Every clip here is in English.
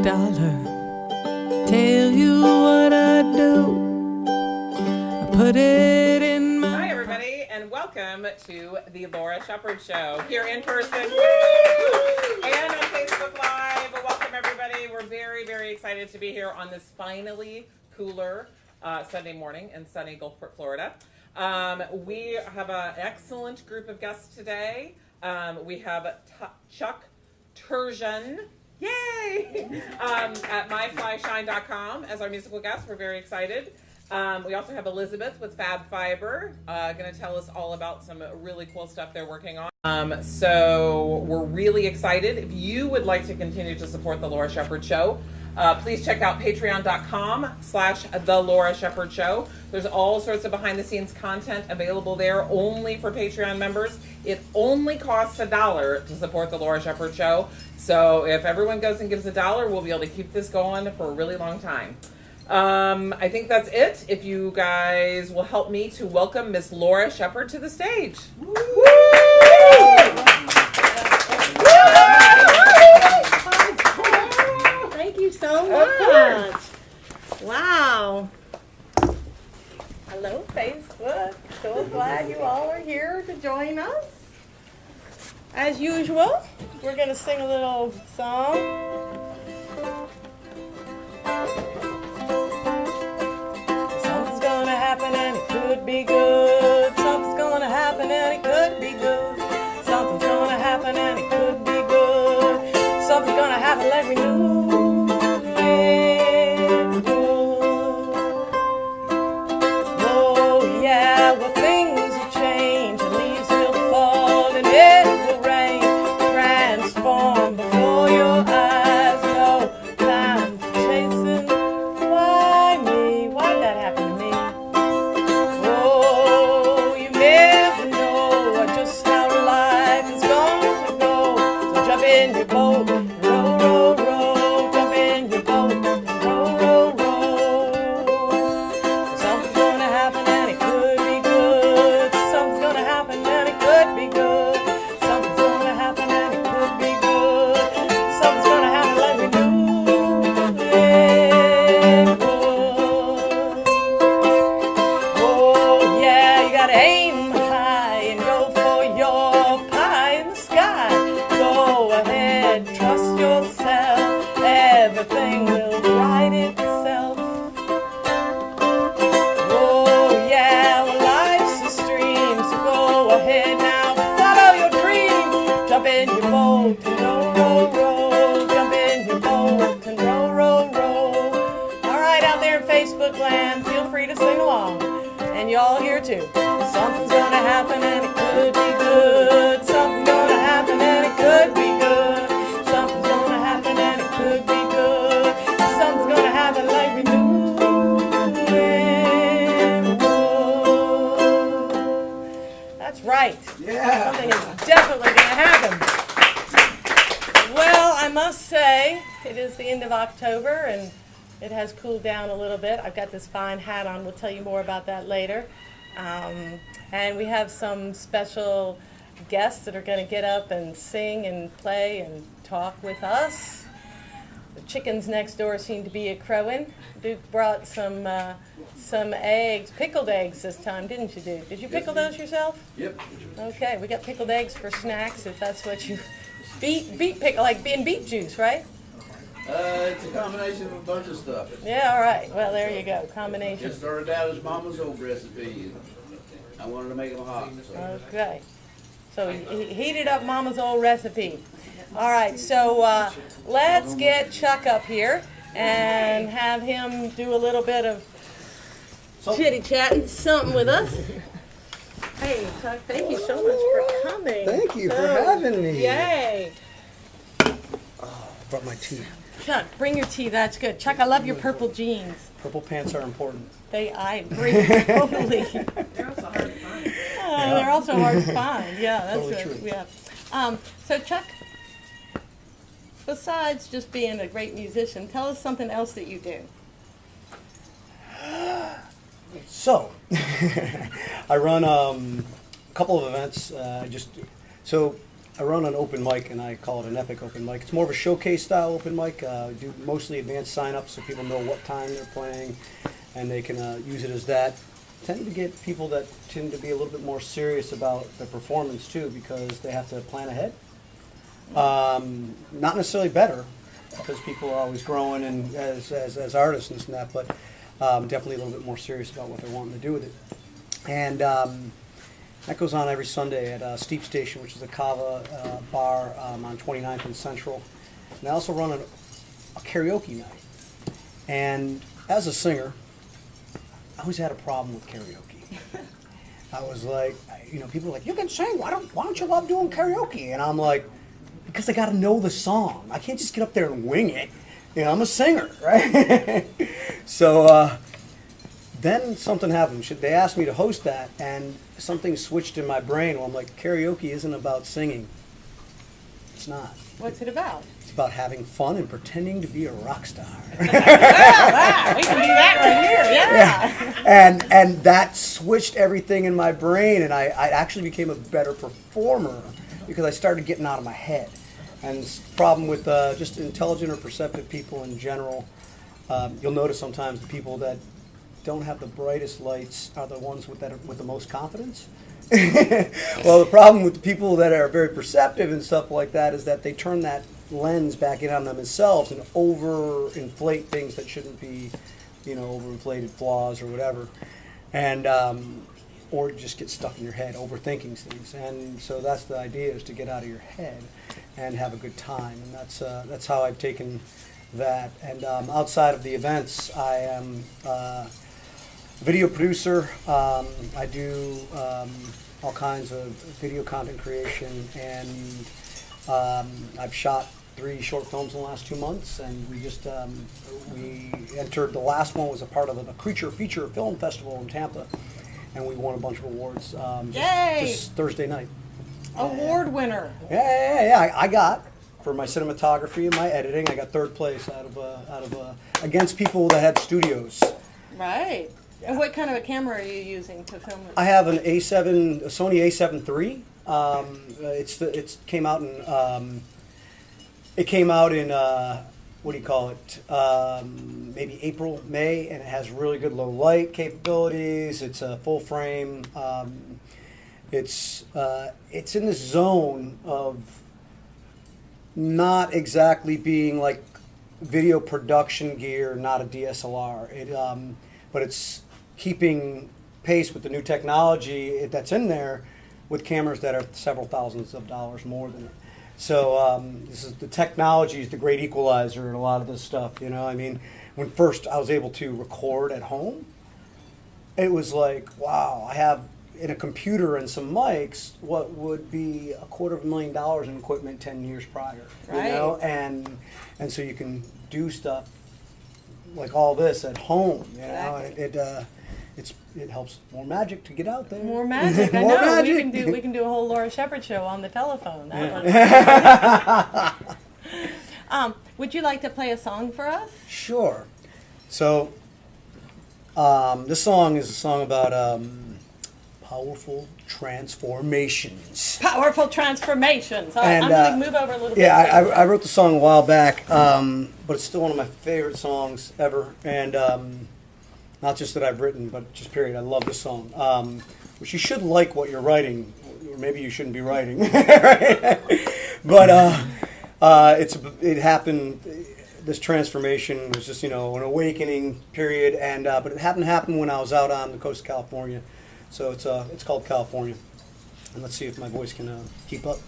$1. Tell you what I do, I put it in my... Hi, everybody, and welcome to the Laura Shepard Show here in person and on Facebook Live. Welcome, everybody. We're very, very excited to be here on this finally cooler Sunday morning in sunny Gulfport, Florida. We have an excellent group of guests today. We have Chuck Turgeon, yay, at myflyshine.com as our musical guest. We're very excited. We also have Elizabeth with Fab Fiber, going to tell us all about some really cool stuff they're working on. So we're really excited. If you would like to continue to support the Laura Shepard Show, please check out patreon.com/The Laura Shepard Show. There's all sorts of behind-the-scenes content available there only for Patreon members. It only costs $1 to support the Laura Shepard Show. So if everyone goes and gives $1, we'll be able to keep this going for a really long time. I think that's it. If you guys will help me to welcome Miss Laura Shepard to the stage. Woo! Thank you so much. Wow. Hello, Facebook. So glad you all are here to join us. As usual, we're going to sing a little song. Something's going to happen and it could be good. Something's going to happen and it could be good. Something's going to happen and it could be good. Something's going to happen like we knew. Something's gonna happen and it could be good. Something's gonna happen and it could be good. Something's gonna happen and it could be good. Something's gonna happen like we knew it would. That's right. Yeah. Something is definitely gonna happen. Well, I must say, it is the end of October and it has cooled down a little bit. I've got this fine hat on. We'll tell you more about that later. And we have some special guests that are going to get up and sing and play and talk with us. The chickens next door seem to be a crowing. Duke brought some eggs, pickled eggs this time, didn't you, Duke? Did you pickle those yourself? Yep. Okay, we got pickled eggs for snacks if that's what you beet pickle, like being beet juice, right? It's a combination of a bunch of stuff. Yeah, all right. Well, there you go. Combination. It started out as Mama's old recipe. I wanted to make them hot. So. Okay. So he heated up Mama's old recipe. All right. So let's get Chuck up here and have him do a little bit of chitty-chatting, something with us. Hey, Chuck, thank you so much for coming. Thank you for having me. Yay. Brought my tea. Chuck, bring your tea. That's good. Chuck, I love your purple jeans. Purple pants are important. I agree totally. They're also hard to find. They're also hard to find. Yeah, that's Totally right. true. Yeah. So Chuck, besides just being a great musician, tell us something else that you do. So, I run a couple of events. I run an open mic, and I call it an epic open mic. It's more of a showcase style open mic. I do mostly advanced sign-ups so people know what time they're playing, and they can use it as that. Tend to get people that tend to be a little bit more serious about their performance too, because they have to plan ahead. Not necessarily better, because people are always growing and as artists and this and that, but definitely a little bit more serious about what they're wanting to do with it. And that goes on every Sunday at Steep Station, which is a kava bar on 29th and Central. And I also run a karaoke night. And as a singer, I always had a problem with karaoke. I was like, people are like, you can sing, why don't you love doing karaoke? And I'm like, because I got to know the song. I can't just get up there and wing it. I'm a singer, right? So then something happened. They asked me to host that, and something switched in my brain. Well, I'm like, karaoke isn't about singing. It's not. What's it about? It's about having fun and pretending to be a rock star. Wow, we can do that right here. Yeah. And that switched everything in my brain, and I actually became a better performer because I started getting out of my head. And it's the problem with just intelligent or perceptive people in general. You'll notice sometimes the people that don't have the brightest lights are the ones with the most confidence. Well, the problem with the people that are very perceptive and stuff like that is that they turn that lens back in on themselves and overinflate things that shouldn't be, overinflated flaws or whatever, and or just get stuck in your head overthinking things. And so that's the idea, is to get out of your head and have a good time. And that's how I've taken that. And outside of the events, I am video producer. I do all kinds of video content creation, and I've shot 3 short films in the last 2 months, and we entered, the last one was a part of the Creature Feature Film Festival in Tampa, and we won a bunch of awards just Thursday night. Award winner. Yeah. I got, for my cinematography and my editing, I got 3rd place out of against people that had studios. Right. And what kind of a camera are you using to film it? I have a Sony A7 III. It came out in what do you call it? Maybe April, May, and it has really good low light capabilities. It's a full frame. It's in the zone of not exactly being like video production gear, not a DSLR. But it's keeping pace with the new technology that's in there, with cameras that are several thousands of dollars more than it. So this is the technology is the great equalizer in a lot of this stuff. When first I was able to record at home, it was like, wow, I have in a computer and some mics what would be $250,000 in equipment 10 years prior. Right. And so you can do stuff like all this at home. Exactly. It helps more magic to get out there. More magic. I More know. magic. We can do a whole Laura Shepard show on the telephone. Would you like to play a song for us? Sure. So this song is a song about powerful transformations. Powerful transformations. All right, And, I'm going to move over a little bit. Yeah, I wrote the song a while back, but it's still one of my favorite songs ever. And not just that I've written, but just period. I love this song. Which you should like what you're writing, or maybe you shouldn't be writing. But it happened. This transformation was just an awakening period, and but it happened to happen when I was out on the coast of California. So it's called California, and let's see if my voice can keep up.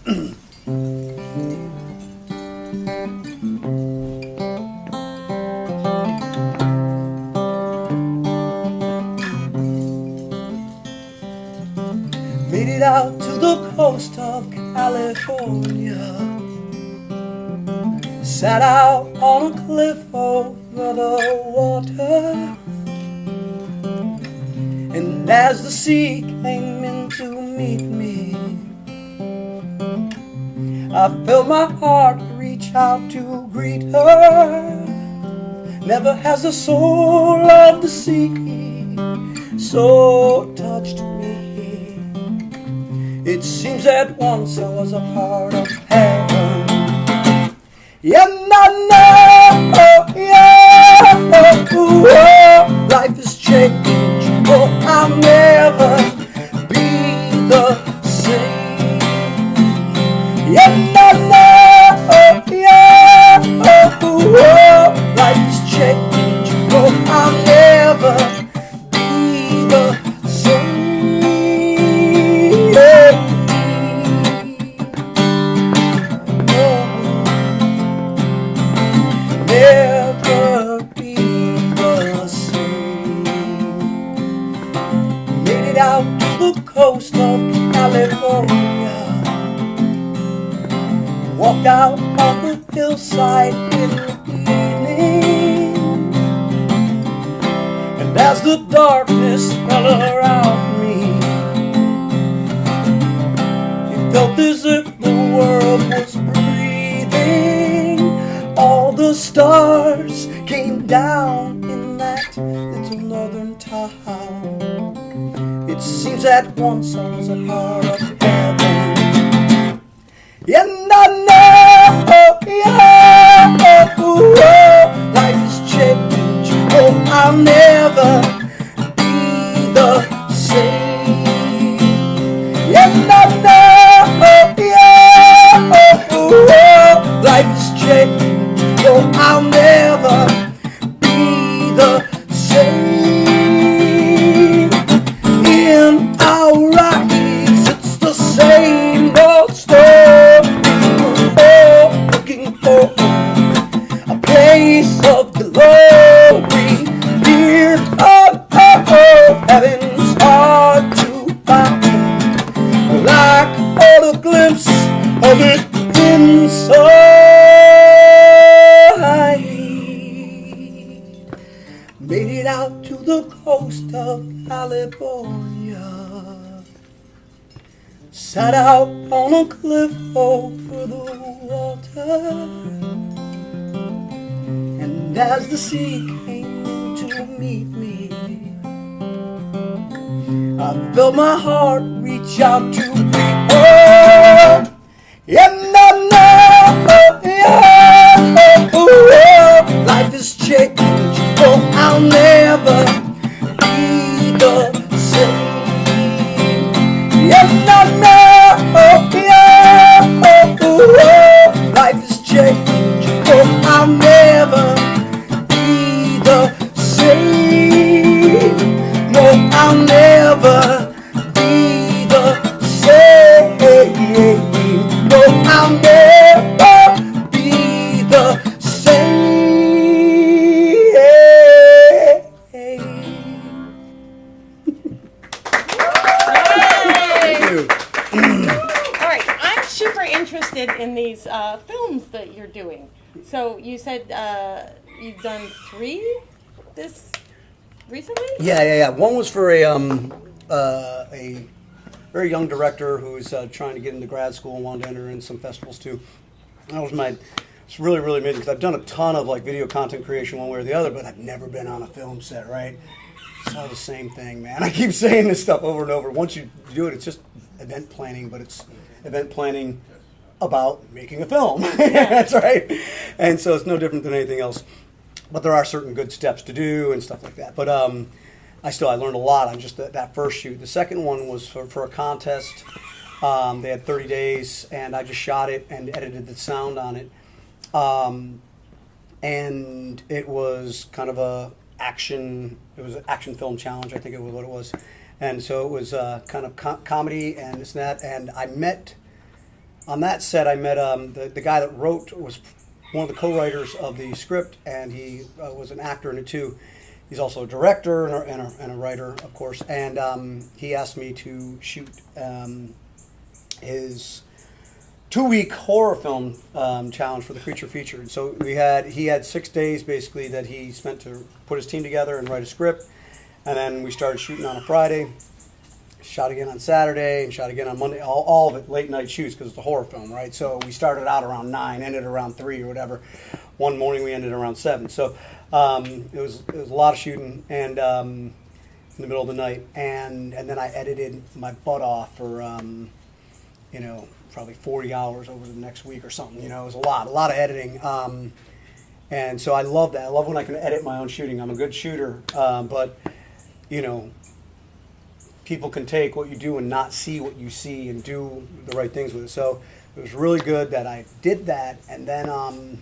Made it out to the coast of California. Sat out on a cliff over the water. And as the sea came in to meet me, I felt my heart reach out to greet her. Never has the soul of the sea so touched me. It seems that once I was a part of heaven. Yeah, no, yeah, oh, life is changed. Oh, I'll never be the same. Yeah, no, yeah, oh, life is changed. Oh, I'll never be the same. Never be the same. Made it out to the coast of California. Walked out on the hillside in the evening. And as the darkness fell around me, it felt as if the world was breathing. All the stars came down in that little northern town. It seems that once I was a part of heaven. Yeah, no, yeah, oh, life has changed. Oh, I'll never be the same. Yeah, no, yeah, oh, life has changed. Oh, I'll never be the same. In our Rockies, it's the same old story. Oh, looking for a place of glory. Here, heaven's hard to find. Like all a glimpse of it inside. Made it out to the coast of California. Sat out on a cliff over the water. And as the sea came to meet me, I felt my heart reach out to me. Oh, yeah, no, yeah, oh, life is changed. Oh, I'll never be the same. Yeah, no, yeah, oh, life is changed. Oh, I'll never be the same. No, I'll never be the same. No, I'll never be the same. All right, I'm super interested in these films that you're doing. So you said you've done 3 this recently? Yeah. One was for a very young director who's trying to get into grad school and wanted to enter in some festivals too. That was it's really amazing because I've done a ton of like video content creation one way or the other, but I've never been on a film set, right? It's all the same thing, man. I keep saying this stuff over and over. Once you do it, it's just event planning, but it's event planning about making a film. That's right. And so it's no different than anything else. But there are certain good steps to do and stuff like that. But I learned a lot on just that first shoot. The second one was for a contest. They had 30 days, and I just shot it and edited the sound on it. And it was kind of an action film challenge, I think it was what it was. And so it was kind of comedy and this and that. And on that set, I met the guy that was one of the co-writers of the script, and he was an actor in it too. He's also a director and a writer, of course. And he asked me to shoot his 2-week horror film challenge for the Creature Feature. And so he had 6 days basically that he spent to put his team together and write a script. And then we started shooting on a Friday, shot again on Saturday, and shot again on Monday. All of it late night shoots because it's a horror film, right? So we started out around 9, ended around 3 or whatever. One morning we ended around 7. So it was a lot of shooting and in the middle of the night. And then I edited my butt off for probably 40 hours over the next week or something. It was a lot of editing. And so I love that. I love when I can edit my own shooting. I'm a good shooter, but people can take what you do and not see what you see and do the right things with it. So it was really good that I did that, and then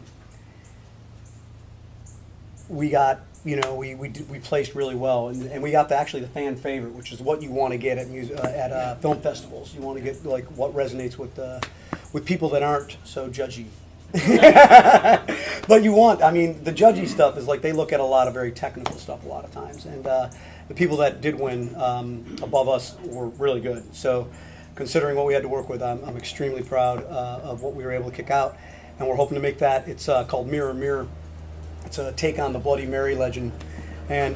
we got we placed really well, and we got the fan favorite, which is what you want to get at film festivals. You want to get like what resonates with people that aren't so judgy. But the judgy stuff is like they look at a lot of very technical stuff a lot of times, and the people that did win above us were really good. So considering what we had to work with, I'm extremely proud of what we were able to kick out, and we're hoping to make that. It's called Mirror Mirror. It's a take on the Bloody Mary legend, and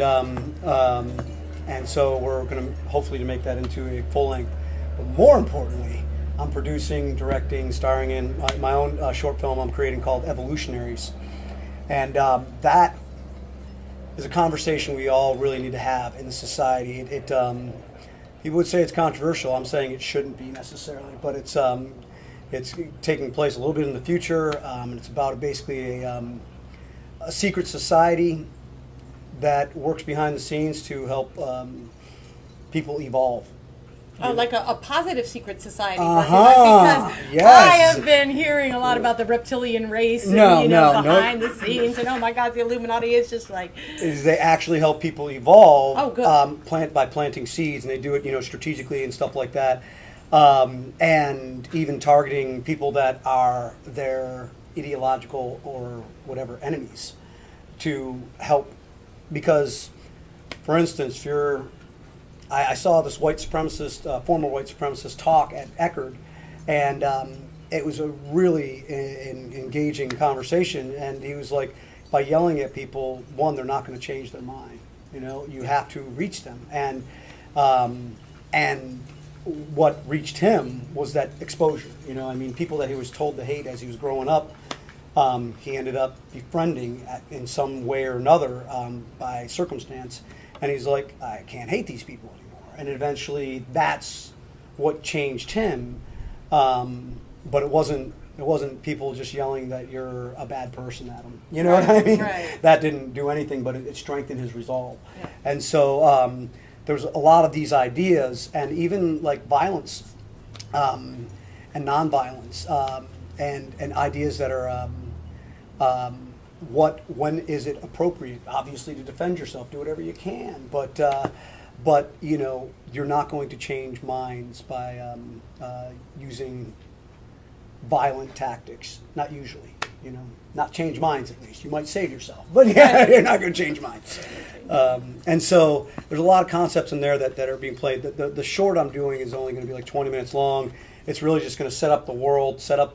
so we're going to hopefully to make that into a full length. But more importantly, I'm producing, directing, starring in my own short film I'm creating called Evolutionaries. And that is a conversation we all really need to have in the society. People would say it's controversial. I'm saying it shouldn't be necessarily, but it's taking place a little bit in the future. And it's about basically a secret society that works behind the scenes to help people evolve. Oh, like a positive secret society. Uh-huh. Because Yes. I have been hearing a lot about the reptile race and, behind the scenes. And, oh, my God, the Illuminati is just like... Is they actually help people evolve. Oh, good. By planting seeds, and they do it, strategically and stuff like that. And even targeting people that are their ideological or whatever enemies to help. Because, for instance, if you're... I saw this white supremacist, former white supremacist talk at Eckerd, and it was a really engaging conversation. And he was like, by yelling at people, one, they're not going to change their mind. You have to reach them. And what reached him was that exposure. People that he was told to hate as he was growing up, he ended up befriending in some way or another by circumstance. And he's like, I can't hate these people anymore. And eventually, that's what changed him. But it wasn't people just yelling that you're a bad person at him. You know what I mean? Right. That didn't do anything, but it strengthened his resolve. Yeah. And so there's a lot of these ideas, and even like violence and nonviolence, and ideas that are. When is it appropriate? Obviously, to defend yourself, do whatever you can. But you're not going to change minds by using violent tactics. Not usually. Not change minds at least. You might save yourself, but yeah, you're not going to change minds. And so there's a lot of concepts in there that are being played. The short I'm doing is only going to be like 20 minutes long. It's really just going to set up the world, set up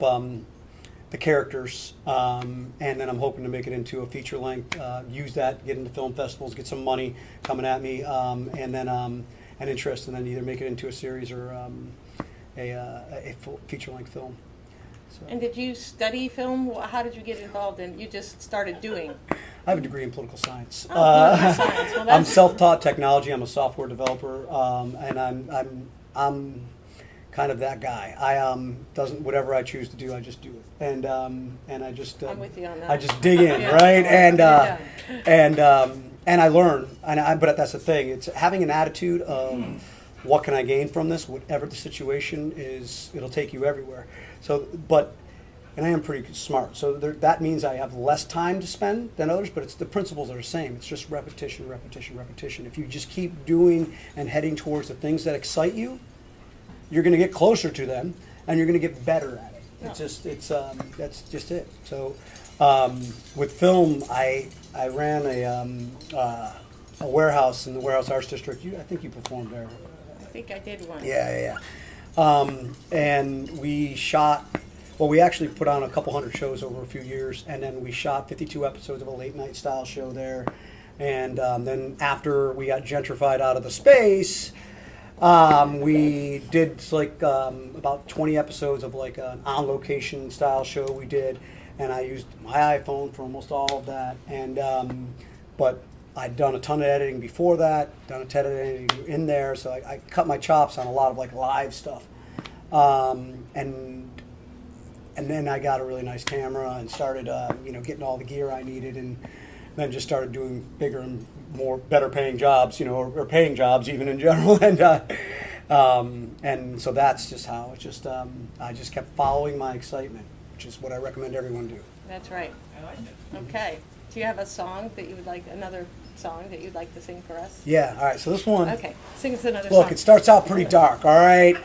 the characters, and then I'm hoping to make it into a feature length, use that, get into film festivals, get some money coming at me, and then an interest, and then either make it into a series or a feature length film. So. And did you study film? How did you get involved in? You just started doing? I have a degree in political science. Political science. Well, I'm self-taught technology. I'm a software developer, and I'm kind of that guy. I doesn't whatever I choose to do, I just do it, and I just I'm with you on that. I just dig in, Yeah. right? And I learn, but that's the thing. It's having an attitude of what can I gain from this, whatever the situation is. It'll take you everywhere. So, and I am pretty smart, so that means I have less time to spend than others, but the principles are the same. It's just repetition, repetition, repetition. If you just keep doing and heading towards the things that excite you, you're going to get closer to them, and you're going to get better at it. Yeah. That's just it. So, with film, I ran a warehouse in the Warehouse Arts District. I think you performed there. I think I did one. Yeah. And we shot. Well, we actually put on a couple hundred shows over a few years, and then we shot 52 episodes of a late night style show there. And then after we got gentrified out of the space, we did about 20 episodes of like an on location style show we did, and I used my iPhone for almost all of that. And but I'd done a ton of editing before that, done a ton of editing in there, so I cut my chops on a lot of like live stuff. And then I got a really nice camera and started, getting all the gear I needed, and then just started doing bigger and better paying jobs, or paying jobs even in general. And so that's just how it just, I just kept following my excitement, which is what I recommend everyone do. That's right. I like it. Okay. Do you have a song that you would like, another song that you'd like to sing for us? Yeah, all right, so this one, Okay. Sing us another song. look, it starts out pretty dark, all right?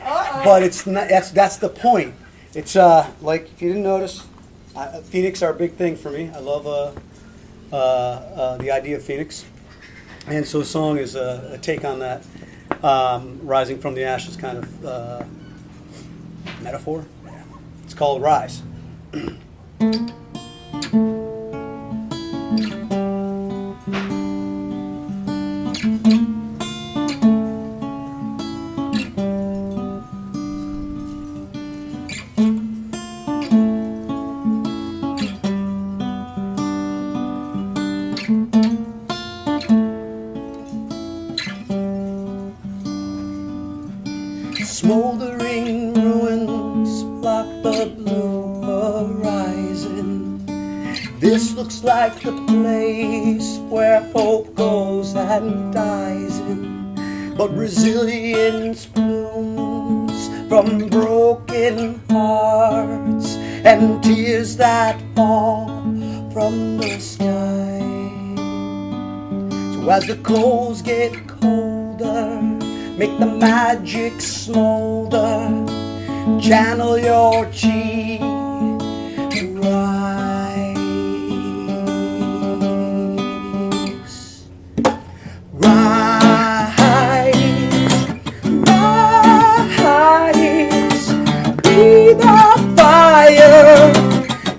But it's not, that's the point. It's like, if you didn't notice, Phoenix are a big thing for me. I love the idea of Phoenix. And so the song is a take on that, rising from the ashes kind of metaphor. Yeah. It's called Rise. Smoldering ruins block the blue horizon. This looks like the place where hope goes and dies in. But resilience blooms from broken hearts and tears that fall from the sky. So as the coals get colder, make the magic smolder, channel your chi to rise. Rise, rise, be the fire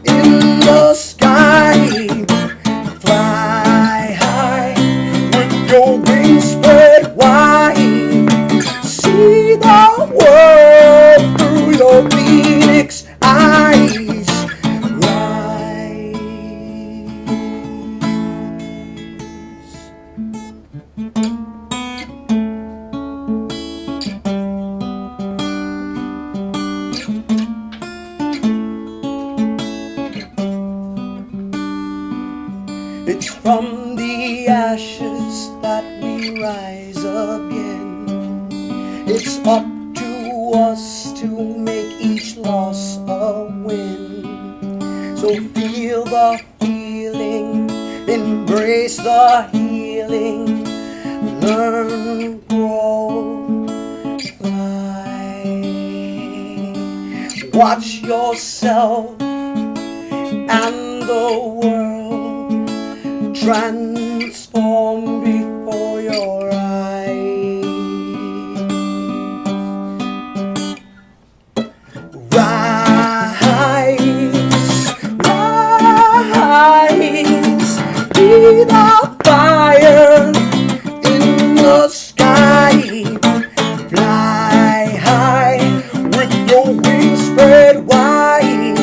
in the sky. Fly high with your wings spread wide. See the world through your Phoenix eyes. Rise. It's from the ashes that we rise again. It's up to us to make each loss a win. So feel the feeling, embrace the healing, learn, grow, fly. Watch yourself and the world transform before your eyes. Rise, rise, be the fire in the sky. Fly high with your wings spread wide.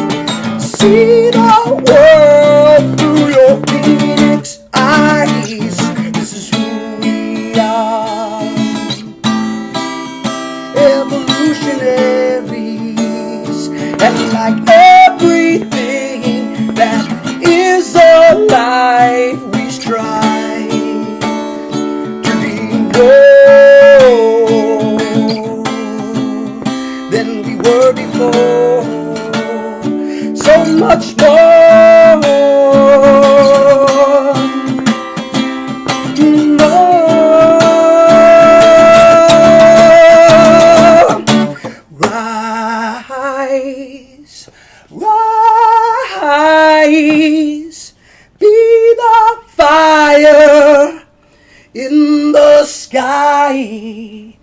See the world through your Phoenix eyes. This is who we are. Evolutionaries, and like everything that is alive, we strive to be more than we were before. So much more. Rise, rise, be the fire in the sky.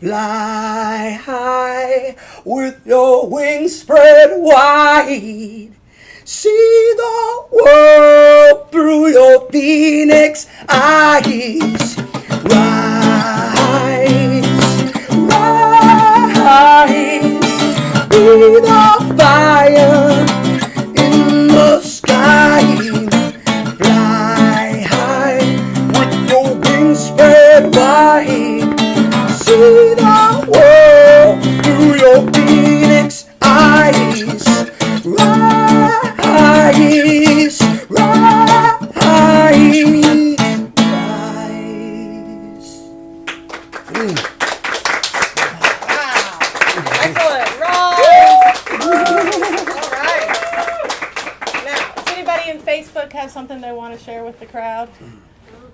Fly high with your wings spread wide. See the world through your Phoenix eyes. Rise, rise, be the fire in the sky. Fly high with your wings spread wide. See the world through your Phoenix Excellent. Rise. All right. Now, does anybody in Facebook have something they want to share with the crowd?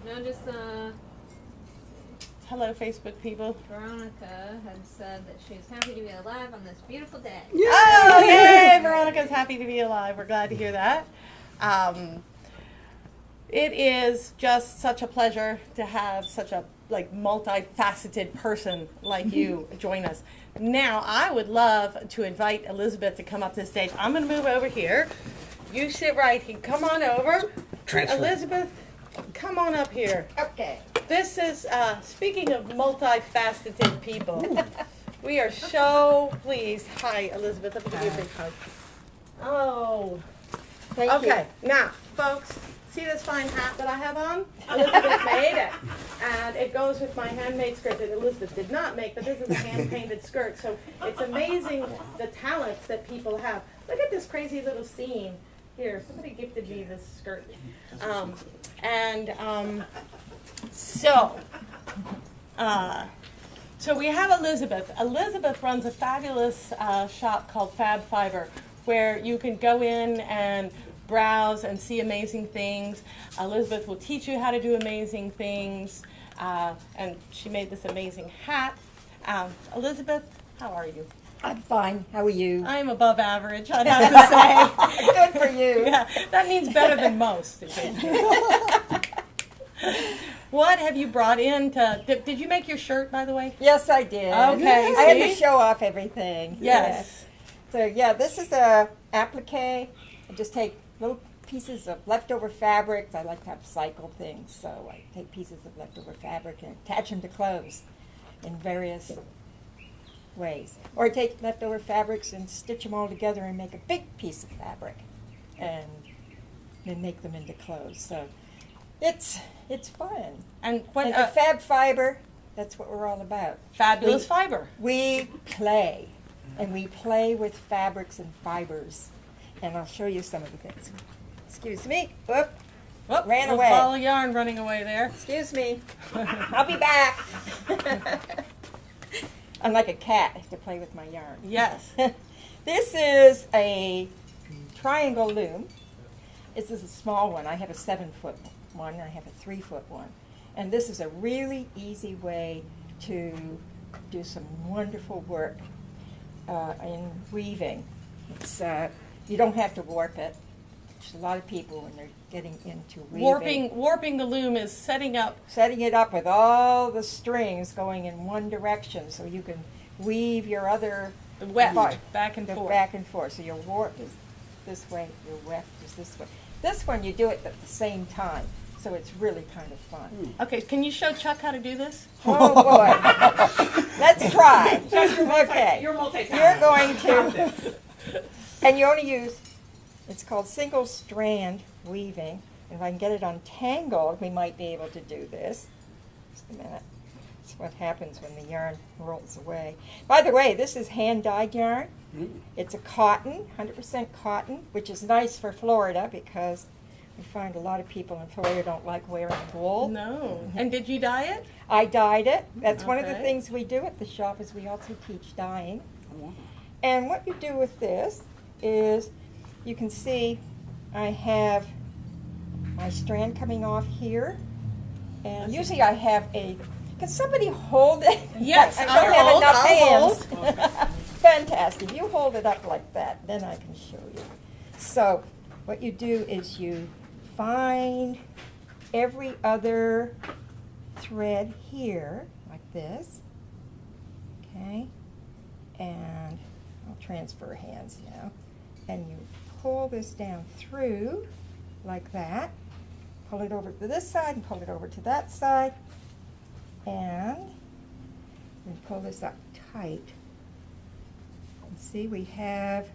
No, just Hello, Facebook people. Veronica had said that she's happy to be alive on this beautiful day. Oh, yay! Veronica's happy to be alive. We're glad to hear that. It is just such a pleasure to have such a multifaceted person like you join us. Now, I would love to invite Elizabeth to come up to the stage. I'm going to move over here. You sit right here. Come on over. Transfer. Elizabeth, come on up here. Okay. This is, speaking of multifaceted people, we are so pleased. Hi, Elizabeth. Let me give you a big hug. Oh. Thank Okay, now, folks, see this fine hat that I have on? Elizabeth made it. And it goes with my handmade skirt that Elizabeth did not make, but this is a hand-painted skirt. So it's amazing the talents that people have. Look at this crazy little scene. Here, somebody gifted me this skirt. So we have Elizabeth. Elizabeth runs a fabulous shop called Fab Fiber, where you can go in and browse and see amazing things. Elizabeth will teach you how to do amazing things, and she made this amazing hat. Elizabeth, how are you? I'm fine. How are you? I'm above average, I'd have to say. Good for you. Yeah, that means better than most. What have you brought in to, did you make your shirt, by the way? Yes, I did. Okay, I had see? to show off everything. Yes. So yeah, this is a applique. I just take little pieces of leftover fabric. I like to upcycle things, so I take pieces of leftover fabric and attach them to clothes in various ways. Or I take leftover fabrics and stitch them all together and make a big piece of fabric, and then make them into clothes. So it's fun. And what, And the Fab Fiber, that's what we're all about. fabulous fiber. We play, and we play with fabrics and fibers. And I'll show you some of the things. Excuse me. Whoop. Whoop, Ran little away. ball of yarn running away there. Excuse me. I'll be back. I'm like a cat. I have to play with my yarn. Yes. This is a triangle loom. This is a small one. I have a 7-foot one. I have a 3-foot one. And this is a really easy way to do some wonderful work in weaving. It's, you don't have to warp it. There's a lot of people when they're getting into weaving. Warping the loom is setting up. Setting it up with all the strings going in one direction so you can weave your other The weft, part, back and the forth. back and forth. So your warp is this way, your weft is this way. This one you do it at the same time, so it's really kind of fun. Okay, can you show Chuck how to do this? Oh boy, let's try. Okay, You're multitasking. you're going to, and you only use, it's called single strand weaving. If I can get it untangled, we might be able to do this. Just a minute. That's what happens when the yarn rolls away. By the way, this is hand-dyed yarn. It's a cotton, 100% cotton, which is nice for Florida because we find a lot of people in Florida don't like wearing wool. No. And did you dye it? I dyed it. That's one of the Okay. things we do at the shop is we also teach dyeing. And what you do with this is you can see I have my strand coming off here. And usually I have a, can somebody hold it? Yes, I I'll don't have hold, enough I'll hands. Fantastic. You hold it up like that, then I can show you. So what you do is you find every other thread here, like this, okay? And I'll transfer hands now. And you pull this down through, like that. Pull it over to this side and pull it over to that side. And we pull this up tight. And see, we have,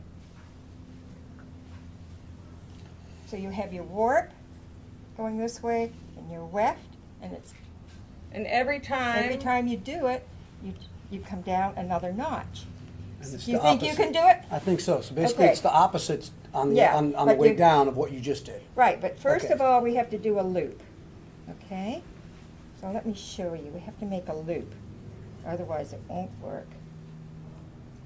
so you have your warp going this way and your weft, and it's And every time. every time you do it, you come down another notch. And it's You the think you opposite. can do it? I think so. So basically, Okay. it's the opposite on the Yeah, on the but way you- down of what you just did. Right, but first Okay. of all, we have to do a loop, okay? So let me show you. We have to make a loop, otherwise it won't work.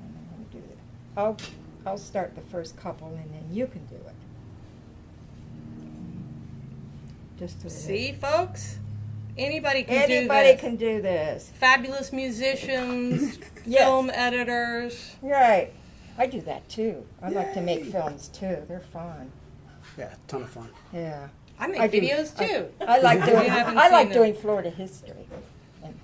And I'm gonna do it. I'll start the first couple, and then you can do it. Just a little. See, folks? Anybody can do Anybody this. can do this. Fabulous musicians, Yes. film editors. Right. I do that too. I like to make films too. They're fun. Yeah, ton of fun. Yeah. I make I do. videos too. I like doing. You haven't I like seen doing Florida history. And-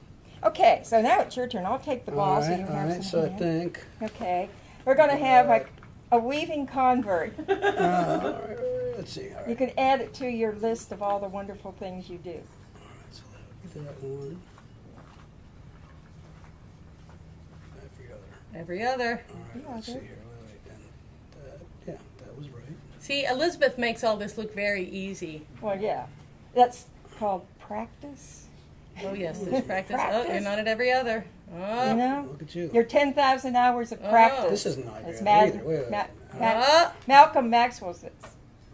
Okay, so now it's your turn. I'll take the ball All so right, you all have right. some So I hand. think. Okay, we're gonna have a weaving convert. Let's see. All You right. can add it to your list of all the wonderful things you do. So that one. Every other. Every other. All right. Let's see other. here. Wait. Then yeah, that was right. See, Elizabeth makes all this look very easy. Well, yeah, that's called practice. Oh, yes, there's practice. Oh, you're Practice. not at every other. You Oh. know, Look at you. your 10,000 hours of Oh. practice. This isn't ideal It's either. Wait. Oh. Malcolm Maxwell says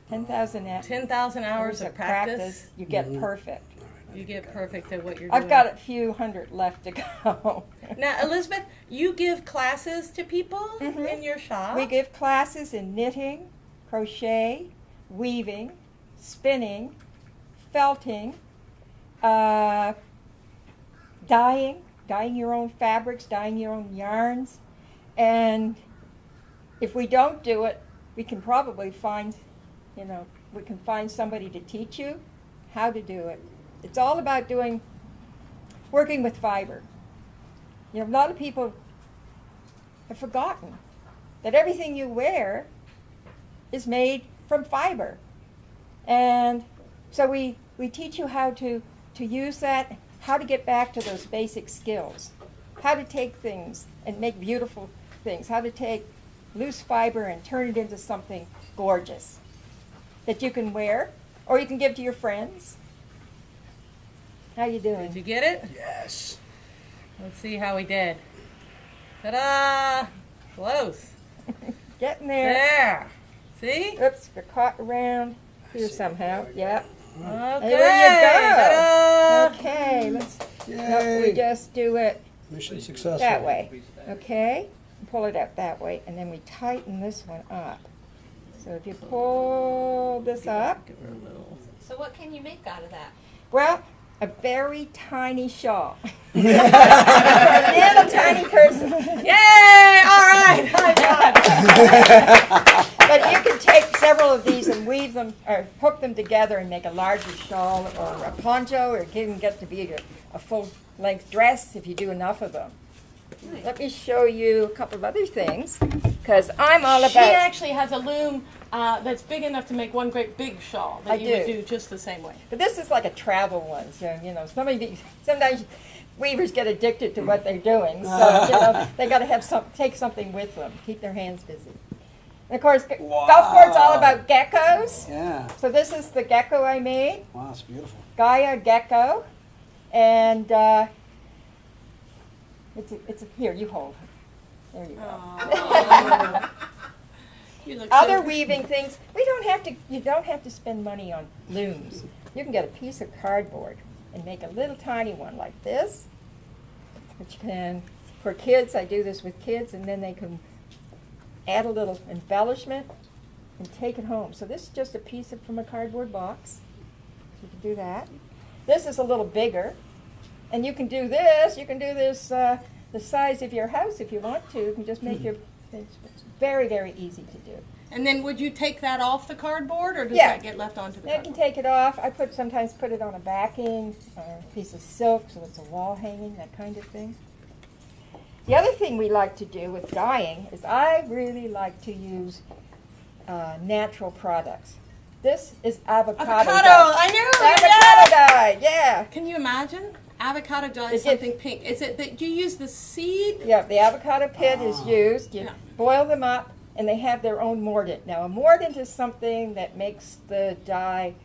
10,000 10,000 hours of practice. You get Mhm. perfect. You get perfect at what you're doing. I've got a few hundred left to go. Now, Elizabeth, you give classes to people Mhm. in your shop? We give classes in knitting, crochet, weaving, spinning, felting, dyeing your own fabrics, dyeing your own yarns. And if we don't do it, we can probably find, we can find somebody to teach you how to do it. It's all about working with fiber. A lot of people have forgotten that everything you wear is made from fiber. And so we teach you how to use that, how to get back to those basic skills, how to take things and make beautiful things, how to take loose fiber and turn it into something gorgeous that you can wear or you can give to your friends. How you doing? Did you get it? Yes. Let's see how we did. Ta-da! Close. Getting there. There. See? Oops, we're caught around here somehow. Yep. Okay. There you go. Ta-da! Okay, let's. No, Yay. we just do it Mission successful. that way. Okay, pull it up that way, and then we tighten this one up. So if you pull this up, So what can you make out of that? well, a very tiny shawl for a little tiny person. Yay! All right. High five. But you can take several of these and weave them or hook them together and make a larger shawl or a poncho, or it can get to be a full-length dress if you do enough of them. Let me show you a couple of other things, because I'm all She about. actually has a loom that's big enough to make one great big shawl that I you would do. do just the same way. But this is like a travel one, so sometimes weavers get addicted to what they're doing, so they got to have take something with them, keep their hands busy. And of course, Gulfport's all about geckos. Yeah. So this is the gecko I made. Wow, it's beautiful. Gaia gecko, and here, you hold her. There you go. You look Other so weaving things, you don't have to spend money on looms. You can get a piece of cardboard and make a little tiny one like this, which can, for kids, I do this with kids, and then they can add a little embellishment and take it home. So this is just a piece from a cardboard box. So you can do that. This is a little bigger, and you can do this. You can do this the size of your house if you want to. You can just make it's very, very easy to do. And then would you take that off the cardboard, or does Yeah. that get left onto the Now you can cardboard? take it off. I sometimes put it on a backing or a piece of silk so it's a wall hanging, that kind of thing. The other thing we like to do with dyeing is I really like to use natural products. This is avocado Avocado! dye. I knew! Avocado dye, yeah. Can you imagine? Avocado dye It is gets- something pink. Is it that you use the seed? Yeah, the avocado pit is used. You Yeah. boil them up, and they have their own mordant. Now, a mordant is something that makes the dye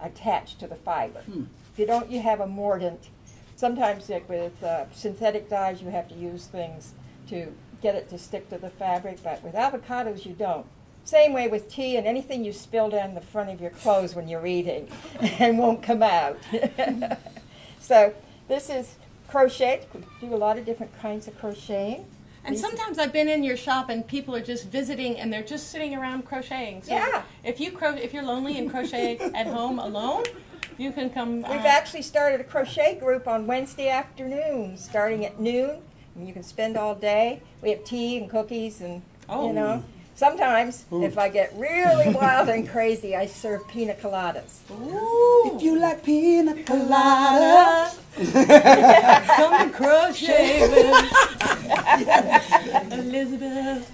attached to the fiber. If you don't, you have a mordant. Sometimes with synthetic dyes, you have to use things to get it to stick to the fabric, but with avocados you don't. Same way with tea and anything you spill down the front of your clothes when you're eating and won't come out. So this is crochet. We do a lot of different kinds of crocheting. And sometimes I've been in your shop and people are just visiting and they're just sitting around crocheting. So Yeah. if you're lonely and crochet at home alone, you can come. We've actually started a crochet group on Wednesday afternoons, starting at noon. And you can spend all day. We have tea and cookies and, Oh. you know. Sometimes, if I get really wild and crazy, I serve pina coladas. If you like pina colada. Come and crochet with Elizabeth.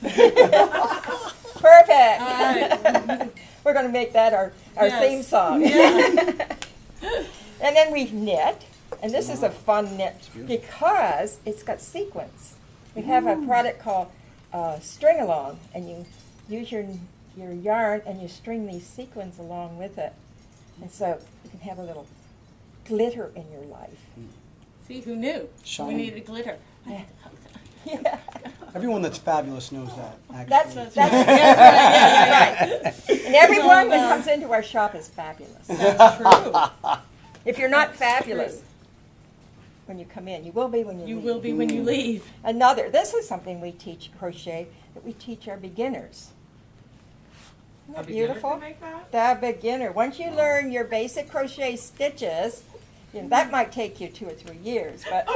Perfect. All right. We're going to make that our Yes. theme song. Yeah. And then we knit. And this is a fun knit because it's got sequins. We have a product called String Along, and you use your yarn and you string these sequins along with it. And so you can have a little glitter in your life. See, who knew? Shiny. We needed glitter. Yeah. Everyone that's fabulous knows that, actually. That's That's right. And everyone that comes into our shop is fabulous. true. If you're not fabulous when you come in, you will be when you You leave. will be when you leave. This is something we teach crochet, that we teach our beginners. Isn't that beautiful? Make that? The beginner. Once you learn your basic crochet stitches, you know, that might take you 2 or 3 years, but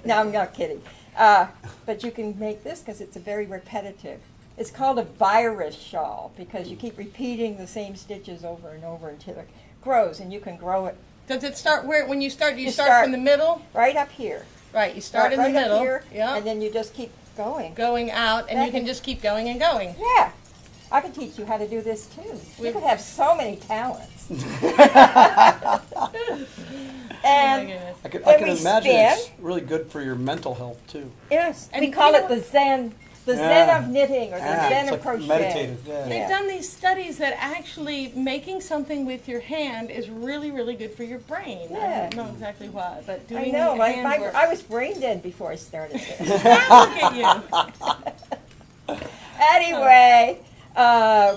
no, I'm not kidding. But you can make this because it's a very repetitive. It's called a virus shawl because you keep repeating the same stitches over and over until it grows, and you can grow it Does it start when you start? Do you You start start- from the middle? right up here. Right. You start in right the up middle. here, Yeah. and then you just keep going. Going out, and That you can can- just keep going and going. Yeah, I can teach you how to do this too. You could have so many talents. Oh my And goodness. I can Then we imagine spin. it's really good for your mental health, too. yes, And we call you it know the Zen Yeah. of knitting or the Yeah, Zen it's of like crochet. meditative, yeah. They've Yeah. done these studies that actually making something with your hand is really, really good for your brain. I Yeah. don't know exactly why, but I doing know. handwork. I was brain dead before I started this. Look at you. Anyway,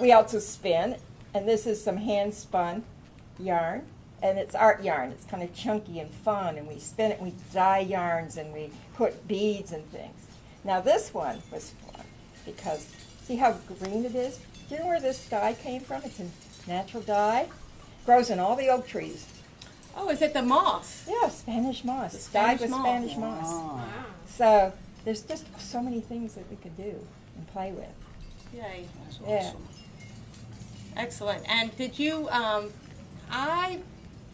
we also spin, and this is some hand spun yarn, and it's art yarn. It's kind of chunky and fun, and we spin it, and we dye yarns, and we put beads and things. Now this one was fun because see how green it is? Do you know where this dye came from? It's a natural dye. Grows in all the oak trees. Oh, is it the moss? Yeah, Spanish moss. The It's dyed Spanish with moss. Spanish moss. Ah. So there's just so many things that we could do and play with. Yay. That's Yeah. awesome. Excellent. And did you, I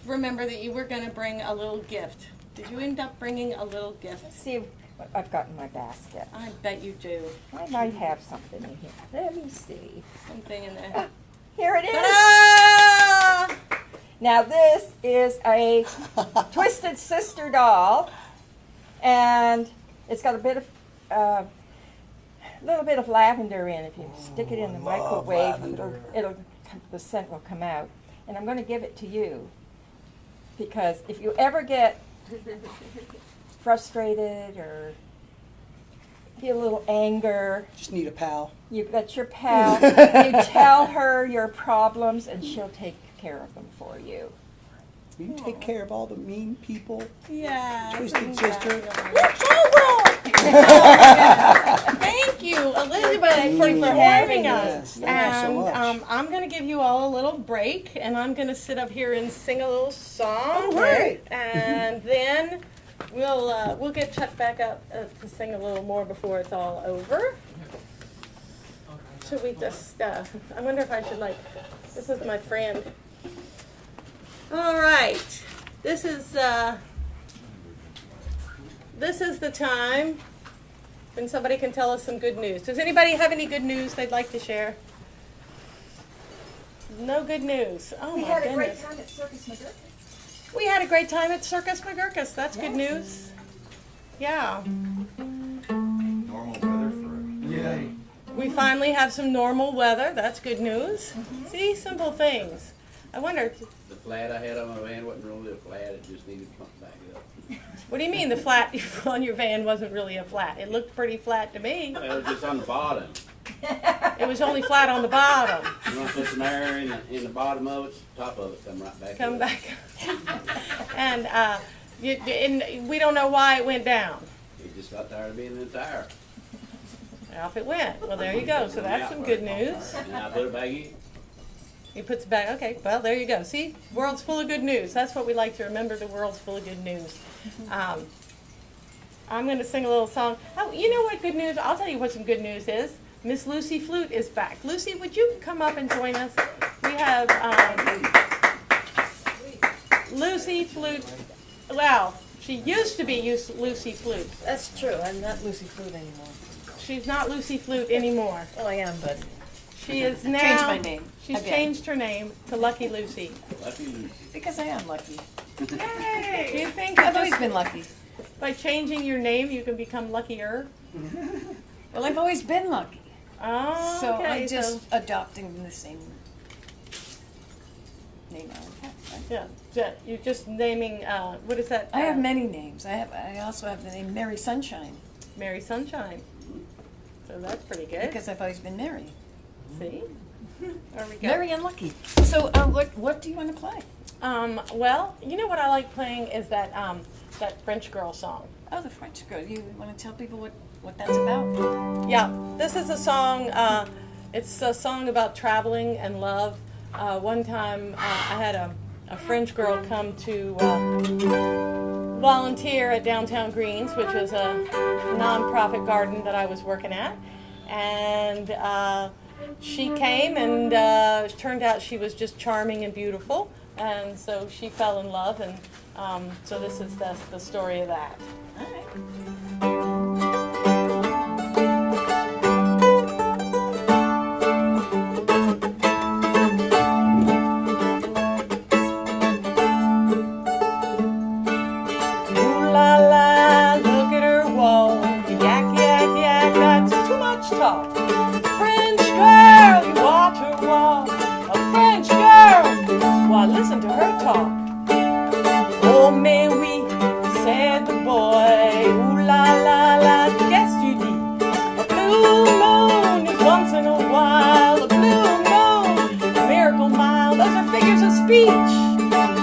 remember that you were going to bring a little gift. Did you end up bringing a little gift? See what I've got in my basket. I bet you do. I might have something in here. Let me see. Something in there. Here it is. Ta-da! Now this is a Twisted Sister doll, and it's got a bit of, little bit of lavender in. If you stick it in the love microwave, lavender. the scent will come out. And I'm going to give it to you because if you ever get frustrated or feel a little anger, Just need a pal. you've got your pal. You tell her your problems, and she'll take care of them for you. You take care of all the mean people. Yeah. Twisted Sister. Thank you, Elizabeth, for having joining us. us. Yes, thank you so much. And I'm going to give you all a little break, and I'm going to sit up here and sing a little song. All right. And then we'll get Chuck back up to sing a little more before it's all over. Should we just? I wonder if I should This is my friend. All right. This is the time when somebody can tell us some good news. Does anybody have any good news they'd like to share? No good news. Oh We my had a goodness. great time at Circus McGurk's. We had a great time at Circus McGurk's. That's good news. Yeah. Normal weather for a day. We finally have some normal weather. That's good news. See, simple things. I wonder. The flat I had on my van wasn't really a flat, it just needed pumped back up. What do you mean the flat on your van wasn't really a flat? It looked pretty flat to me. It was just on the bottom. It was only flat on the bottom. You want to put some air in the bottom of it, top of it come right back Come up. back. And we don't know why it went down. He just got tired of being in the tire. Off it went. Well, there you go. So that's some good news. And I put it back in. He puts it back. Okay, well, there you go. See, world's full of good news. That's what we like to remember. The world's full of good news. I'm going to sing a little song. Oh, you know what good news? I'll tell you what some good news is. Miss Lucy Flute is back. Lucy, would you come up and join us? We have Lucy Flute. Well, she used to be Lucy Flute. That's true. I'm not Lucy Flute anymore. She's not Lucy Flute anymore. Well, I am, but She is now. changed my name. She's again. changed her name to Lucky Lucy. Lucky Lucy. Because I am lucky. Yay! Do you think I've that always just been lucky. by changing your name you can become luckier? Well, I've always been lucky. Oh, So okay. I'm just adopting the same name I have. You're just naming. What is that? I have many names. I also have the name Mary Sunshine Mary Sunshine. So that's pretty good. because I've always been Mary. See, there we go. Very unlucky. So what do you want to play? Well, you know what I like playing is that that French girl song. Oh, the French girl. You want to tell people what that's about? Yeah, this is a song. It's a song about traveling and love. One time I had a French girl come to volunteer at Downtown Greens, which was a nonprofit garden that I was working at. And she came, and it turned out she was just charming and beautiful. And so she fell in love, and so this is the story of that. All right. Ooh la la, look at her walk. Yak, yak, yak, that's too much talk. French girl, you watch her walk. A French girl, why listen to her talk. Oh, mais oui, said the boy. Ooh la la la, qu'est-ce tu dis? A blue moon is once in a while. A blue moon, a miracle mile. Those are figures of speech.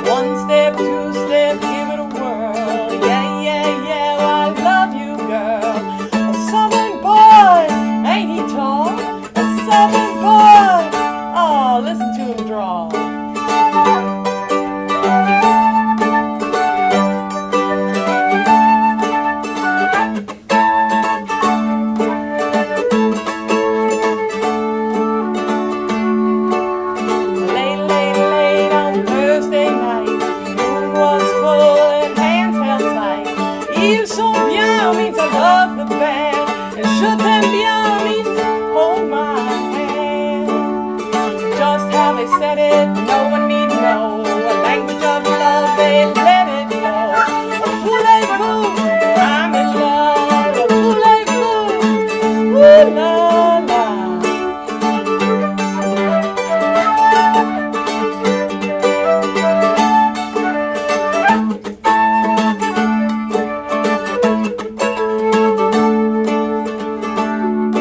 One step, two step, give it a whirl. Yeah, yeah, yeah, I love you, girl. A southern boy, ain't he tall? A southern boy, oh, listen to him drawl. Late, late, late on Thursday night, moon was full and hands held tight. Ils sont bien means I love the band, and je t'aime bien means hold my hand. Just how they said it, no one need know. A language of love, they let it know. Voulez-vous, I'm in love. Voulez-vous, ooh la la.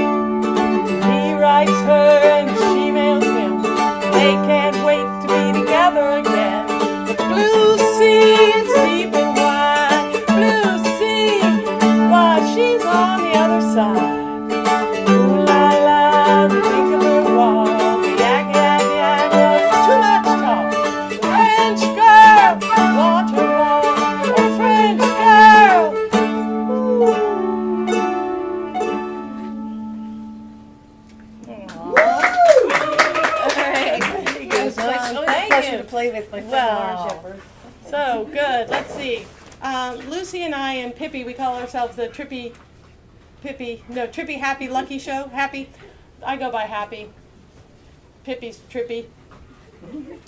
He writes her and she mails him. They can't wait to be together again. The blue sea is deep and wide. Blue sea, why she's on the other side. Ooh la la, think of her walk. Yak, yak, yak, was too much talk. The French girl, watch her walk. A French girl. It's always a Thank pleasure you. to play with my friend Wow. Laura Shepard. So good. Let's see. Lucy and I and Pippi, we call ourselves the Trippy Happy Lucky Show. Happy. I go by Happy. Pippi's Trippy.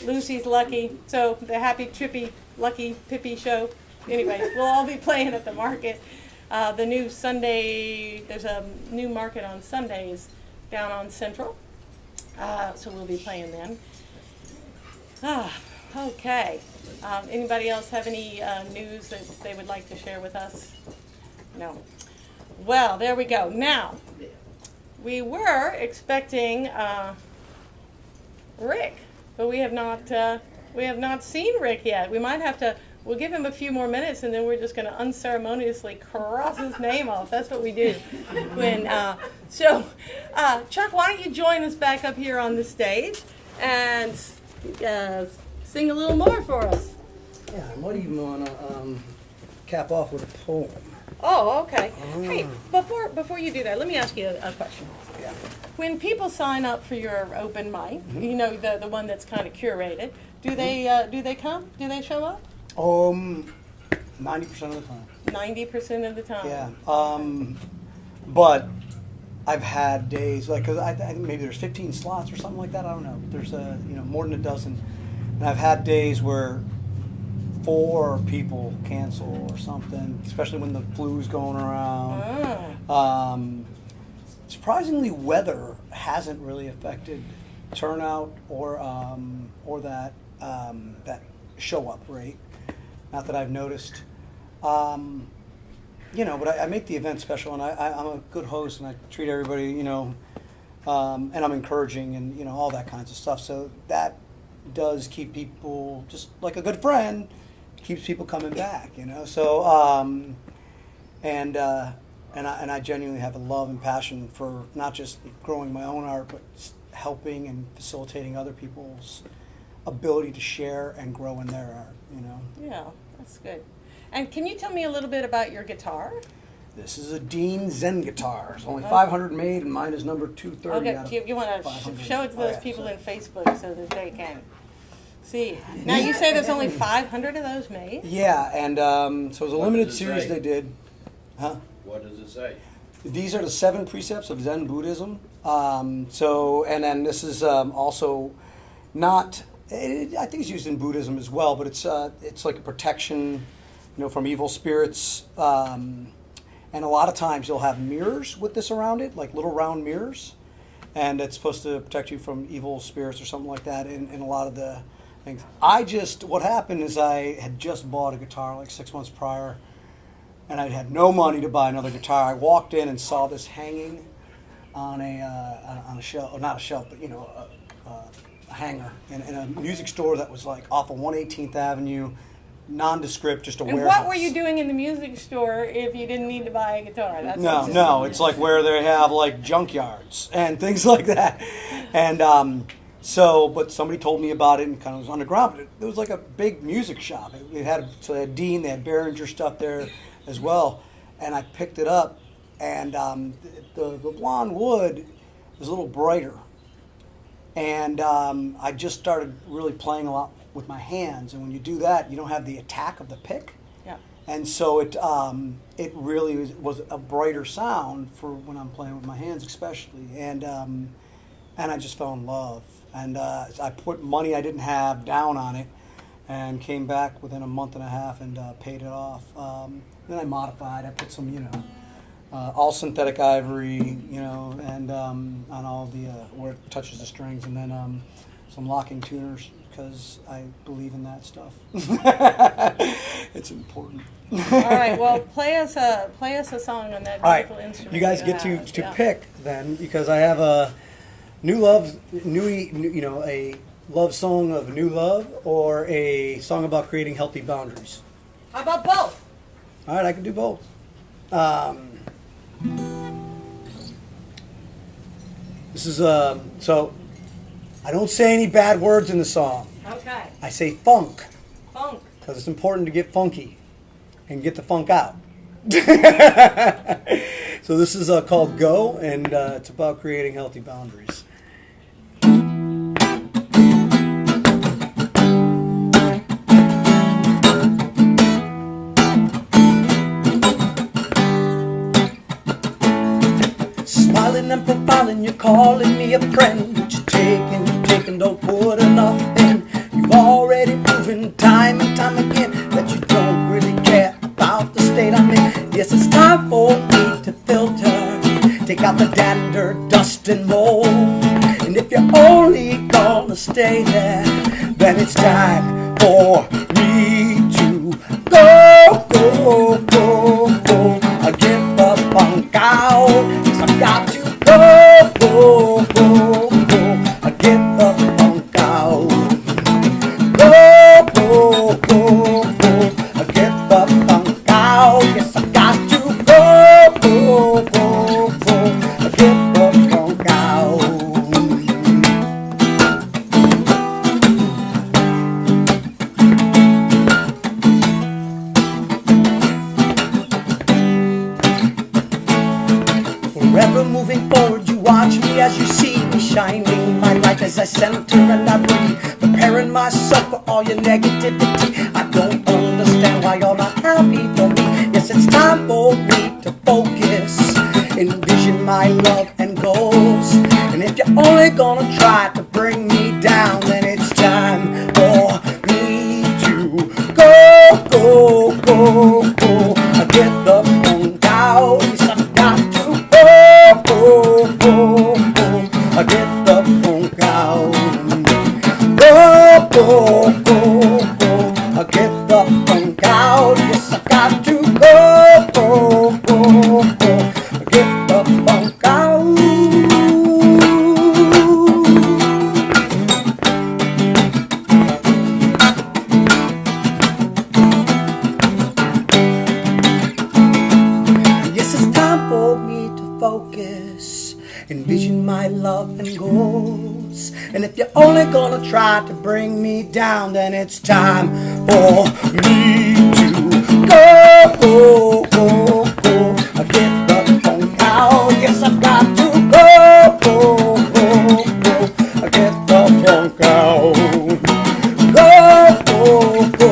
Lucy's Lucky. So the Happy Trippy Lucky Pippi Show. Anyway, we'll all be playing at the market. The new Sunday. There's a new market on Sundays down on Central. So we'll be playing then. Okay. Anybody else have any news that they would like to share with us? No. Well, there we go. Now, we were expecting Rick, but we have not seen Rick yet. We might have to. We'll give him a few more minutes, and then we're just going to unceremoniously cross his name off. That's what we do. Chuck, why don't you join us back up here on the stage and sing a little more for us? Yeah, I might even want to cap off with a poem. Oh, okay. Hey, before you do that, let me ask you a question. Yeah. When people sign up for your open mic, you know, the one that's kind of curated, do they come? Do they show up? 90% of the time. 90% of the time. Yeah. But I've had days like, cause I think maybe there's 15 slots or something like that. I don't know. There's more than a dozen, and I've had days where 4 people cancel or something, especially when the flu's going around. Surprisingly, weather hasn't really affected turnout or that show up rate. Not that I've noticed. But I make the event special, and I'm a good host, and I treat everybody, and I'm encouraging, and all that kinds of stuff. So that does keep people, just like a good friend, keeps people coming back, So and I genuinely have a love and passion for not just growing my own art, but helping and facilitating other people's ability to share and grow in their art, Yeah, that's good. And can you tell me a little bit about your guitar? This is a Dean Zen guitar. It's only 500 made, and mine is number 230. Okay, you want to show it to those people in Facebook so that they can see. Now, you say there's only 500 of those made? Yeah, and so it was a limited series they did. Huh? What does it say? These are the 7 precepts of Zen Buddhism. And then this is also not, I think it's used in Buddhism as well, but it's like a protection, from evil spirits. And a lot of times you'll have mirrors with this around it, like little round mirrors. And it's supposed to protect you from evil spirits or something like that in a lot of the things. What happened is I had just bought a guitar like 6 months prior, and I had no money to buy another guitar. I walked in and saw this hanging on a shelf, or not a shelf, but a hanger in a music store that was like off of 118th Avenue, nondescript, just a warehouse. And what were you doing in the music store if you didn't need to buy a guitar? No, it's like where they have like junkyards and things like that. And but somebody told me about it and kind of was underground. But it was like a big music shop. They had Dean, they had Behringer stuff there as well. And I picked it up, and the blonde wood is a little brighter. And I just started really playing a lot with my hands, and when you do that, you don't have the attack of the pick. Yeah. And so it really was a brighter sound for when I'm playing with my hands, especially. And I just fell in love. And I put money I didn't have down on it, and came back within a month and a half and paid it off. Then I modified. I put some, all synthetic ivory, and on all the where it touches the strings, and then some locking tuners, because I believe in that stuff. It's important. All right. Well, play us a song on that beautiful instrument. You guys get to pick then, because I have a a love song of new love, or a song about creating healthy boundaries. How about both? All right, I can do both. This is so I don't say any bad words in the song. Okay. I say funk. Funk. Because it's important to get funky and get the funk out. So this is called Go, and it's about creating healthy boundaries. Smiling and profiling, you're calling me a friend, but you're taking, don't put enough in. You've already proven time and time again that you don't really care about the state I'm in. Yes, it's time for me to filter, take out the dander, dust and mold. And if you're only gonna stay there, then it's time for me to go, go, go, go. I get the funk out. Yes, I've got to go, go, go, go. I get the funk out. Go, go, go, go. I get the funk out. Yes, I've got to go, go, go, go. I get the funk out. Forever moving forward, you watch me as you see me shining my light as I center and I breathe, preparing myself for all your negativity. I don't understand why you're not happy for me. Yes, it's time for me to focus, envision my love and goals. And if you're only gonna try to bring me down, then it's time for me to go, go, go, go. I get the phone out. Yes, I've got to go, go, go, go. I get the phone out. Go, go, go, go. I get the phone out. Yes, I got to go, go, go, go. I get the phone out. Yes, it's time for me to focus, envision my love and goals. And if you're only gonna try to bring me down, then it's time for me to go, go, go, go. I get the phone out. Yes, I've got to go, go, go, go. I get the phone out. Go, go, go,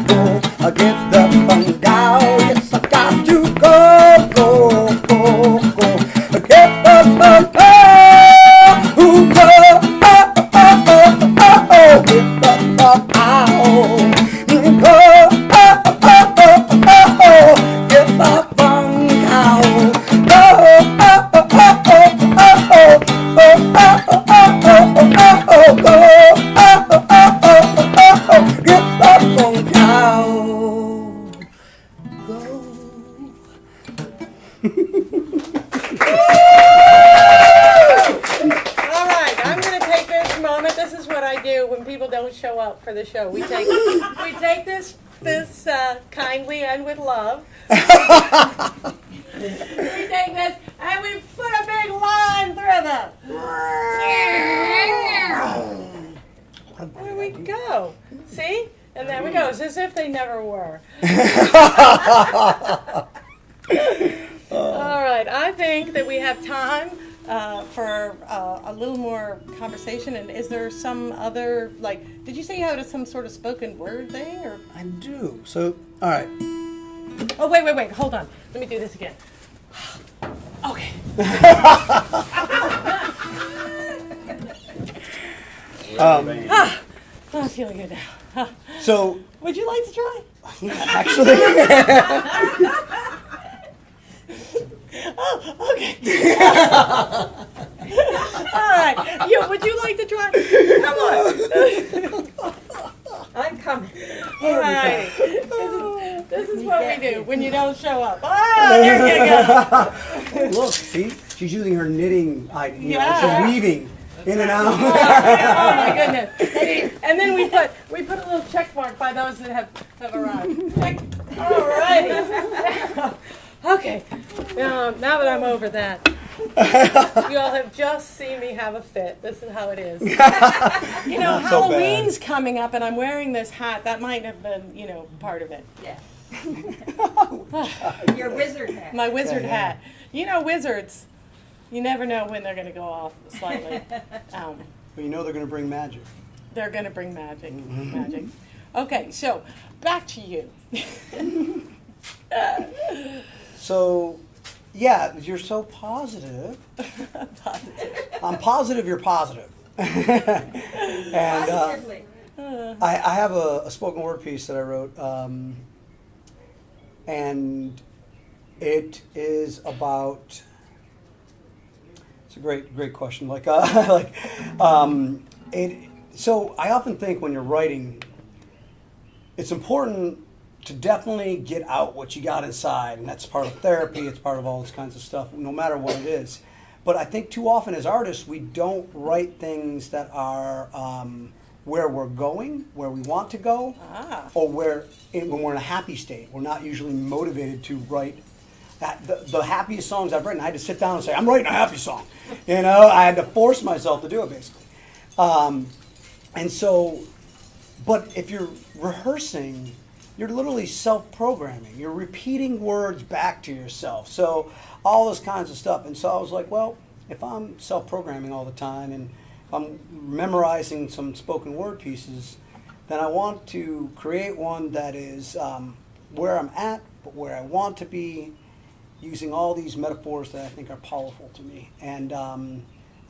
go. I get the phone out. Yes, I've got to go, go, go, go. I get the phone out. Ooh, go, oh, oh, oh, oh, oh. Get the phone out. Go, oh, oh, oh, oh, oh. Get the phone out. Go, oh, oh, oh, oh, oh, oh. Oh, oh, oh, oh, oh, oh, oh. Go, oh, oh, oh, oh, oh, oh. Get the phone out. Go. All right, I'm going to take this moment. This is what I do when people don't show up for the show. We take this kindly and with love. We take this and we put a big line through them. There we go. See? And there we go. It's as if they never were. All right. I think that we have time for a little more conversation. And is there some other, like, did you say you had some sort of spoken word thing? Or? I do. So, all right. Oh, wait. Hold on. Let me do this again. Okay. I'm feeling good now. So, Would you like to try? actually, Oh, okay. All right. Would you like to try? Come on. I'm coming. All right. This is what we do when you don't show up. Oh, there you go. look, see, she's using her knitting idea. Yeah. She's weaving in and out. Oh my goodness. See, and then we put a little check mark by those that have arrived. All right. Okay. Now that I'm over that, you all have just seen me have a fit. This is how it is. You know, Not so bad. Halloween's coming up, and I'm wearing this hat. That might have been, part of it. Yeah. Your wizard hat. My wizard hat. You know, wizards, you never know when they're going to go off slightly. But you know they're going to bring magic. They're going to bring magic. Magic. Okay, so back to you. So, yeah, you're so positive. I'm positive you're positive. And Positively. I have a spoken word piece that I wrote, and it is about. It's a great question. So I often think when you're writing, it's important to definitely get out what you got inside, and that's part of therapy. It's part of all this kinds of stuff, no matter what it is. But I think too often as artists, we don't write things that are where we're going, where we want to go, or when we're in a happy state. We're not usually motivated to write. The happiest songs I've written, I had to sit down and say, I'm writing a happy song. You know, I had to force myself to do it, basically. And so, but if you're rehearsing, you're literally self-programming. You're repeating words back to yourself. So all those kinds of stuff. And so I was like, well, if I'm self-programming all the time and I'm memorizing some spoken word pieces, then I want to create one that is where I'm at, but where I want to be, using all these metaphors that I think are powerful to me and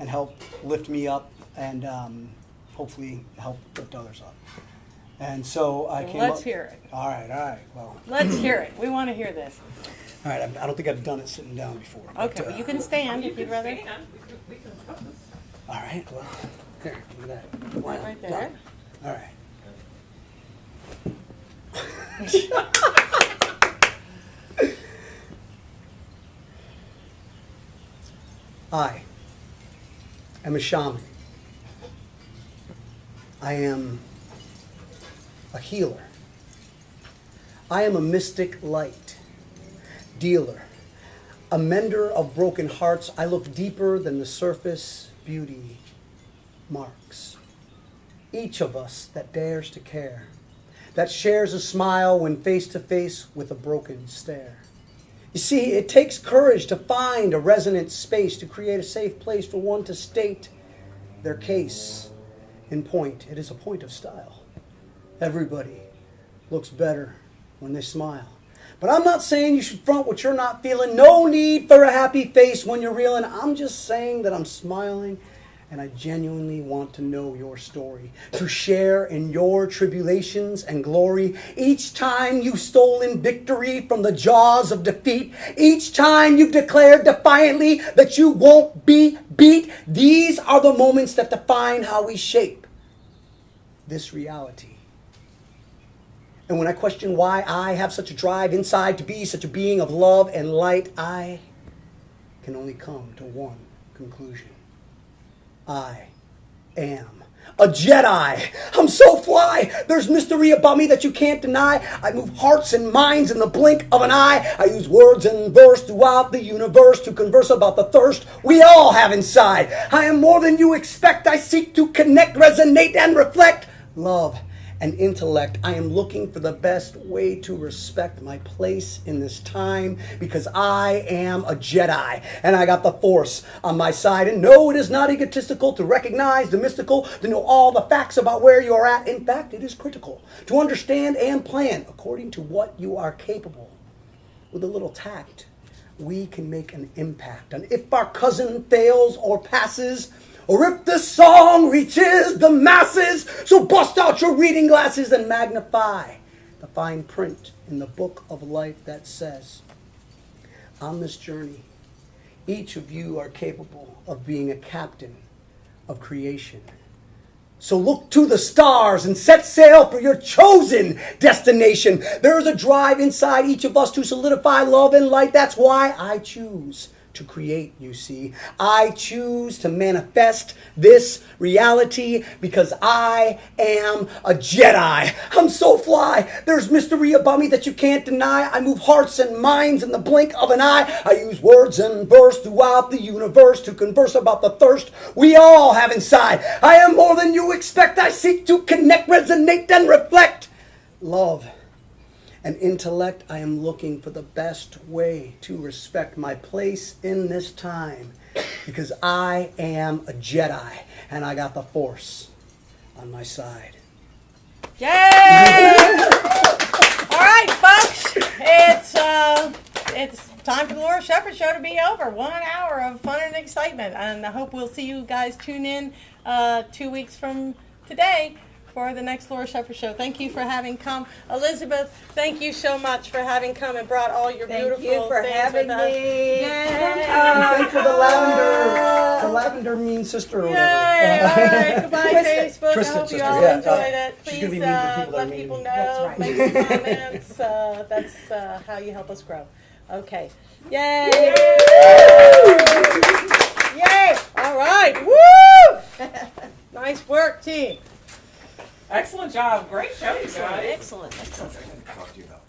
help lift me up and hopefully help lift others up. And so I came Let's up. hear it. All right. Well, Let's hear it. We want to hear this. all right. I don't think I've done it sitting down before. but, Okay, well, you can stand if you'd rather. We can All right. Well, here, look at that. Wow, Right there. done. All right. I am a shaman. I am a healer. I am a mystic light dealer, a mender of broken hearts. I look deeper than the surface beauty marks. Each of us that dares to care, that shares a smile when face to face with a broken stare. You see, it takes courage to find a resonant space, to create a safe place for one to state their case in point. It is a point of style. Everybody looks better when they smile. But I'm not saying you should front what you're not feeling. No need for a happy face when you're reeling. I'm just saying that I'm smiling and I genuinely want to know your story, to share in your tribulations and glory. Each time you've stolen victory from the jaws of defeat, each time you've declared defiantly that you won't be beat, these are the moments that define how we shape this reality. And when I question why I have such a drive inside to be such a being of love and light, I can only come to one conclusion. I am a Jedi. I'm so fly. There's mystery about me that you can't deny. I move hearts and minds in the blink of an eye. I use words and verse throughout the universe to converse about the thirst we all have inside. I am more than you expect. I seek to connect, resonate, and reflect love and intellect. I am looking for the best way to respect my place in this time because I am a Jedi and I got the Force on my side. And no, it is not egotistical to recognize the mystical, to know all the facts about where you are at. In fact, it is critical to understand and plan according to what you are capable. With a little tact, we can make an impact. And if our cousin fails or passes, or if the song reaches the masses, so bust out your reading glasses and magnify the fine print in the book of life that says, on this journey, each of you are capable of being a captain of creation. So look to the stars and set sail for your chosen destination. There is a drive inside each of us to solidify love and light. That's why I choose to create, you see. I choose to manifest this reality because I am a Jedi. I'm so fly. There's mystery about me that you can't deny. I move hearts and minds in the blink of an eye. I use words and verse throughout the universe to converse about the thirst we all have inside. I am more than you expect. I seek to connect, resonate, and reflect love and intellect. I am looking for the best way to respect my place in this time because I am a Jedi and I got the Force on my side. Yay! All right, folks, it's time for the Laura Shepherd Show to be over. 1 hour of fun and excitement, and I hope we'll see you guys tune in 2 weeks from today for the next Laura Shepherd Show. Thank you for having come. Elizabeth, thank you so much for having come and brought all your Thank beautiful you for things having with us. me. Thank you for the lavender. The lavender mean sister or Yay! whatever. All right, goodbye, Facebook. Tristan, I hope you sister, all yeah. enjoyed it. She's Please gonna be mean for people that let are mean people to me. know, That's make some comments. That's how you help us grow. Okay. Yay! Yay! All right. Woo! Nice work, team. Excellent job. Great show, you guys. Excellent. Talk to you about.